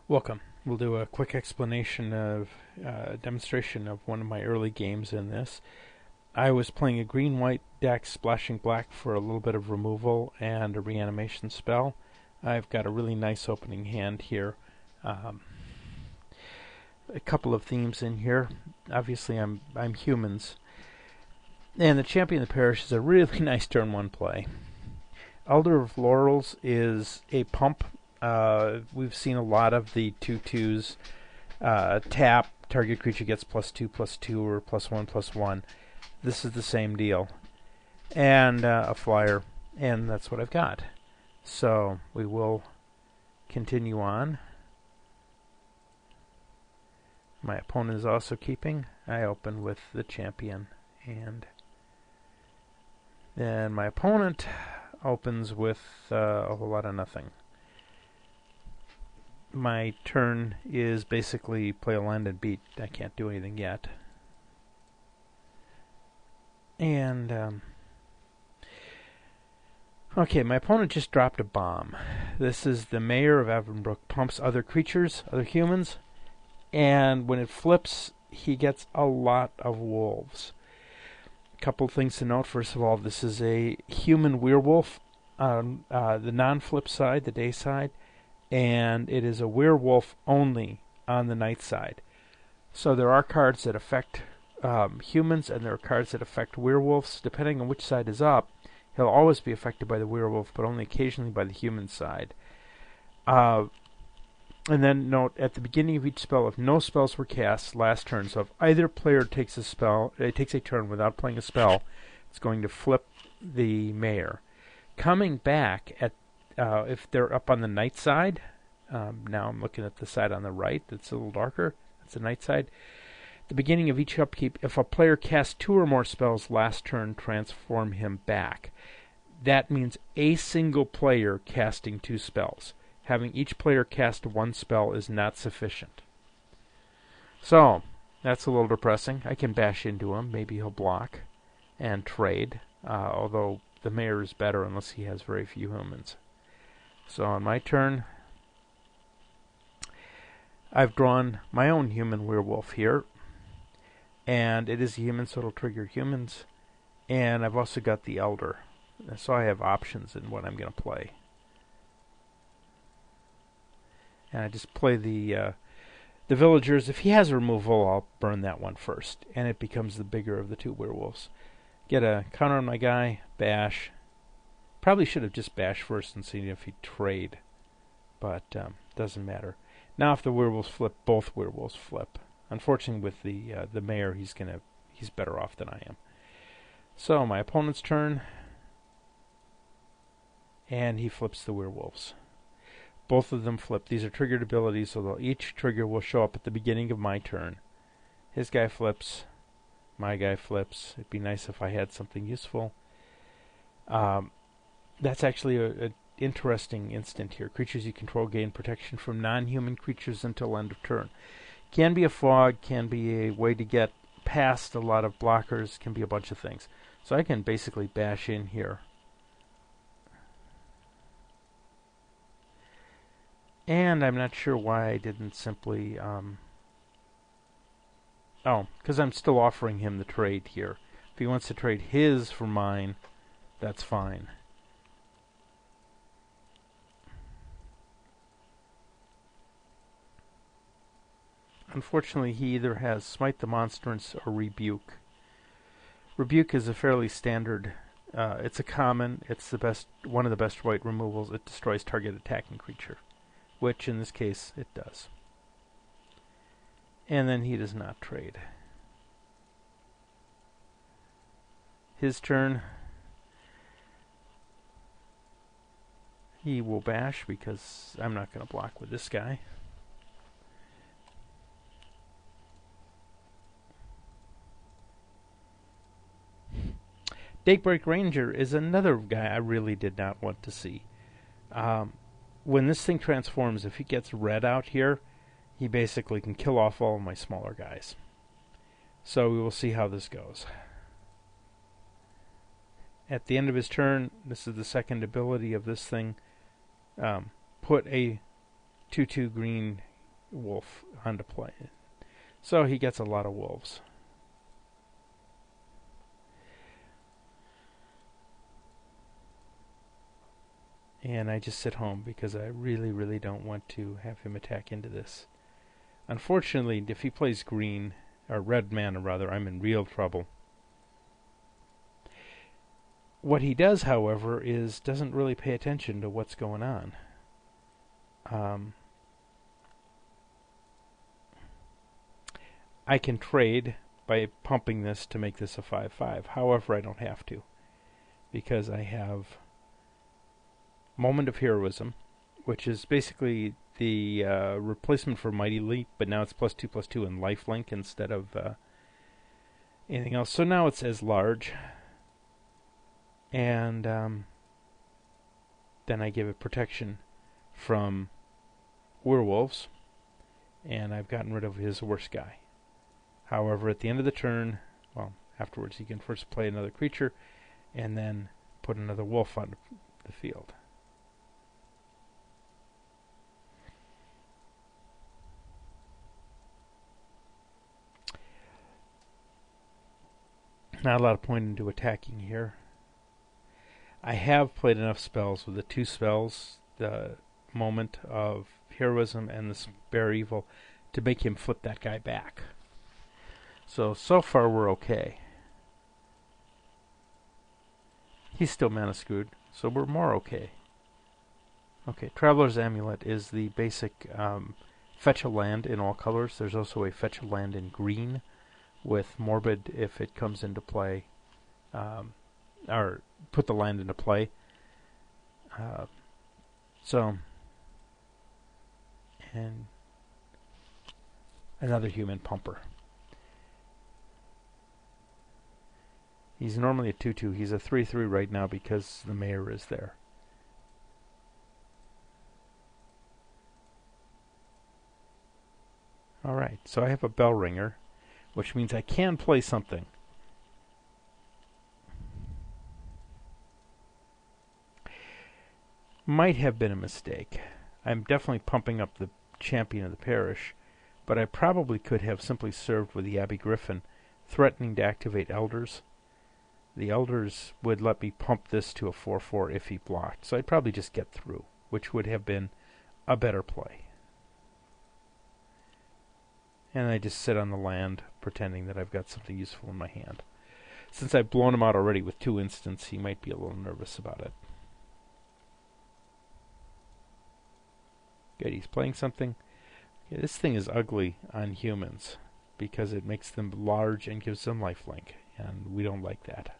Welcome. We'll do a quick explanation of demonstration of one of my early games in this. I was playing a green-white deck, splashing black for a little bit of removal and a reanimation spell. I've got a really nice opening hand here. A couple of themes in here. Obviously, I'm humans, and the Champion of the Parish is a really nice turn one play. Elder of Laurels is a pump. We've seen a lot of the 2/2s tap, target creature gets +2/+2 or +1/+1. This is the same deal. And a flyer, and that's what I've got. So we will continue on. My opponent is also keeping. I open with the champion, and then my opponent opens with a whole lot of nothing. My turn is basically play a land and beat. I can't do anything yet. And okay, my opponent just dropped a bomb. This is the Mayor of Avonbrook, pumps other creatures, other humans, and when it flips, he gets a lot of wolves. A couple things to note. First of all, this is a human werewolf on the non-flip side, the day side, and it is a werewolf only on the night side. So there are cards that affect humans, and there are cards that affect werewolves. Depending on which side is up, he'll always be affected by the werewolf, but only occasionally by the human side. And then note, at the beginning of each spell, if no spells were cast last turn, so if either player takes a turn without playing a spell, it's going to flip the Mayor. Coming back at if they're up on the night side, now I'm looking at the side on the right that's a little darker, that's the night side. At the beginning of each upkeep, if a player casts 2 or more spells last turn, transform him back. That means a single player casting 2 spells. Having each player cast 1 spell is not sufficient. So, that's a little depressing. I can bash into him, maybe he'll block and trade, although the Mayor is better unless he has very few humans. So on my turn, I've drawn my own human werewolf here, and it is a human, so it'll trigger humans, and I've also got the Elder, so I have options in what I'm going to play. And I just play the villagers. If he has removal, I'll burn that one first, and it becomes the bigger of the 2 werewolves. Get a counter on my guy, bash. Probably should have just bashed first and seen if he'd trade, but doesn't matter. Now if the werewolves flip, both werewolves flip. Unfortunately, with the Mayor, he's better off than I am. So my opponent's turn, and he flips the werewolves. Both of them flip. These are triggered abilities, so each trigger will show up at the beginning of my turn. His guy flips, my guy flips. It'd be nice if I had something useful. That's actually an interesting instant here. Creatures you control gain protection from non-human creatures until end of turn. Can be a fog, can be a way to get past a lot of blockers, can be a bunch of things. So I can basically bash in here. And I'm not sure why I didn't simply... because I'm still offering him the trade here. If he wants to trade his for mine, that's fine. Unfortunately, he either has Smite the Monstrance or Rebuke. Rebuke is a fairly standard. It's a common. It's the best, one of the best white removals. It destroys target attacking creature, which in this case it does. And then he does not trade. His turn. He will bash because I'm not going to block with this guy. Daybreak Ranger is another guy I really did not want to see. When this thing transforms, if he gets red out here, he basically can kill off all of my smaller guys. So we will see how this goes. At the end of his turn, this is the second ability of this thing, put a 2/2 green wolf onto play. So he gets a lot of wolves. And I just sit home because I really, really don't want to have him attack into this. Unfortunately, if he plays green, or red mana rather, I'm in real trouble. What he does, however, is doesn't really pay attention to what's going on. I can trade by pumping this to make this a 5/5. However, I don't have to, because I have Moment of Heroism, which is basically the replacement for Mighty Leap, but now it's +2/+2 and lifelink instead of anything else. So now it's as large. And then I give it protection from werewolves, and I've gotten rid of his worst guy. However, at the end of the turn, well, afterwards, he can first play another creature, and then put another wolf on the field. Not a lot of point into attacking here. I have played enough spells with the 2 spells, the Moment of Heroism and the Spare Evil, to make him flip that guy back. So far we're okay. He's still mana screwed, so we're more okay. Okay, Traveler's Amulet is the basic fetch a land in all colors. There's also a fetch a land in green with Morbid if it comes into play, or put the land into play. And another human pumper. He's normally a 2/2. He's a 3/3 right now because the mayor is there. Alright, so I have a bell ringer, which means I can play something. Might have been a mistake. I'm definitely pumping up the champion of the parish, but I probably could have simply served with the Abbey Griffin, threatening to activate Elders. The Elders would let me pump this to a 4/4 if he blocked, so I'd probably just get through, which would have been a better play. And I just sit on the land, pretending that I've got something useful in my hand. Since I've blown him out already with 2 instants, he might be a little nervous about it. Good, he's playing something. Yeah, this thing is ugly on humans because it makes them large and gives them lifelink, and we don't like that.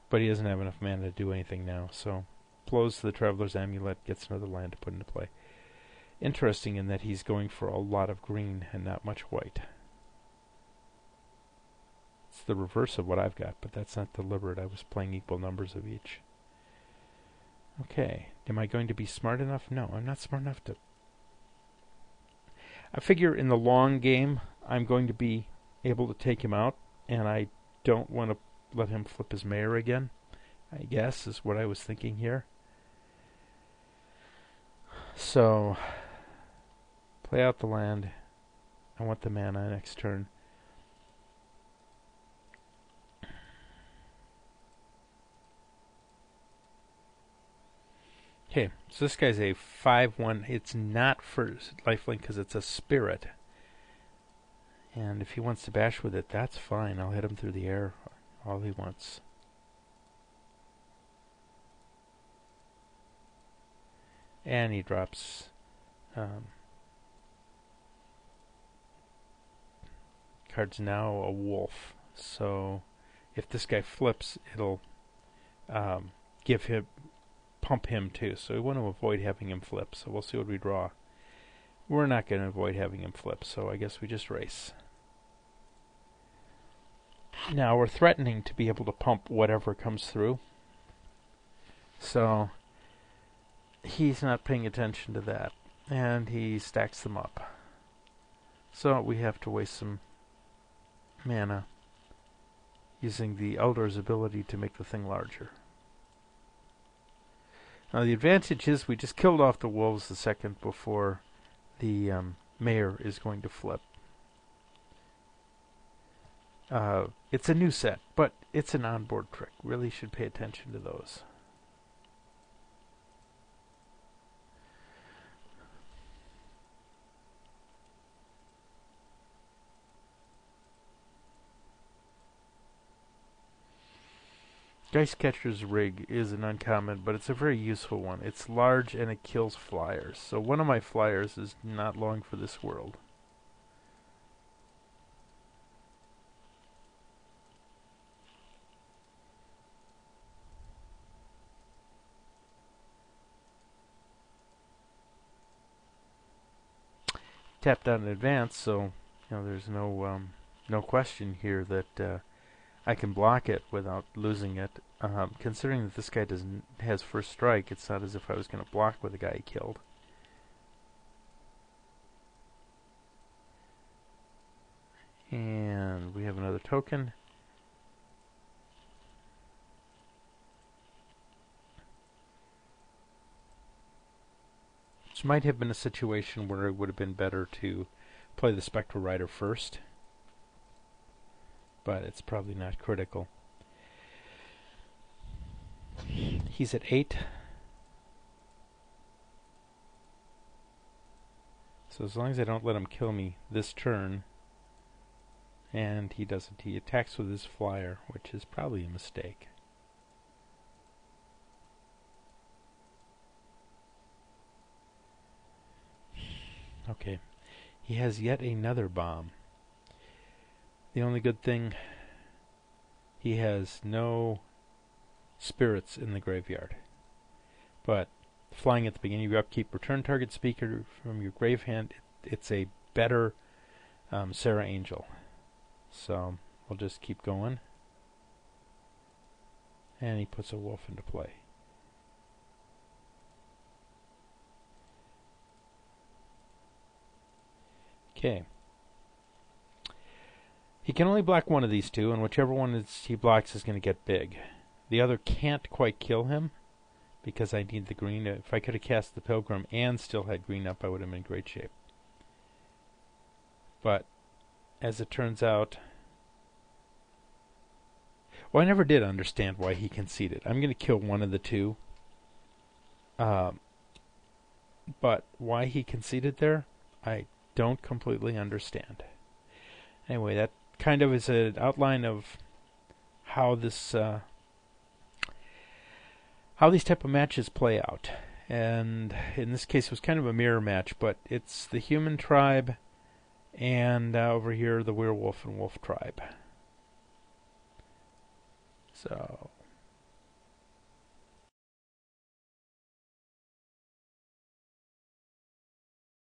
But he doesn't have enough mana to do anything now, so blows the Traveler's Amulet, gets another land to put into play. Interesting in that he's going for a lot of green and not much white. It's the reverse of what I've got, but that's not deliberate. I was playing equal numbers of each. Okay, am I going to be smart enough? No, I'm not smart enough to... I figure in the long game, I'm going to be able to take him out, and I don't want to let him flip his mayor again, I guess, is what I was thinking here. So, play out the land. I want the mana next turn. Okay, so this guy's a 5/1. It's not for lifelink because it's a spirit. And if he wants to bash with it, that's fine. I'll hit him through the air all he wants. And he drops card's now a wolf. So if this guy flips, it'll pump him too. So we want to avoid having him flip. So we'll see what we draw. We're not going to avoid having him flip, so I guess we just race. Now we're threatening to be able to pump whatever comes through. So he's not paying attention to that. And he stacks them up. So we have to waste some mana using the Elder's ability to make the thing larger. Now the advantage is we just killed off the wolves the second before the mayor is going to flip. It's a new set, but it's an onboard trick. Really should pay attention to those. Geistcatcher's rig is an uncommon, but it's a very useful one. It's large and it kills flyers. So one of my flyers is not long for this world. Tapped out in advance, so there's no question here that I can block it without losing it. Considering that this guy has first strike, it's not as if I was going to block with the guy he killed. And we have another token. This might have been a situation where it would have been better to play the Spectral Rider first, but it's probably not critical. He's at 8. So as long as I don't let him kill me this turn, and he doesn't, he attacks with his flyer, which is probably a mistake. Okay, he has yet another bomb. The only good thing, he has no spirits in the graveyard. But flying at the beginning of your upkeep, return target speaker from your grave hand. It's a better Sarah Angel. So we'll just keep going. And he puts a wolf into play. Okay. He can only block one of these two, and whichever one he blocks is going to get big. The other can't quite kill him, because I need the green. If I could have cast the Pilgrim and still had green up, I would have been in great shape. But, as it turns out... Well, I never did understand why he conceded. I'm going to kill one of the two. But why he conceded there, I don't completely understand. Anyway, that kind of is an outline of how this how these type of matches play out. And in this case it was kind of a mirror match, but it's the human tribe and over here the werewolf and wolf tribe. So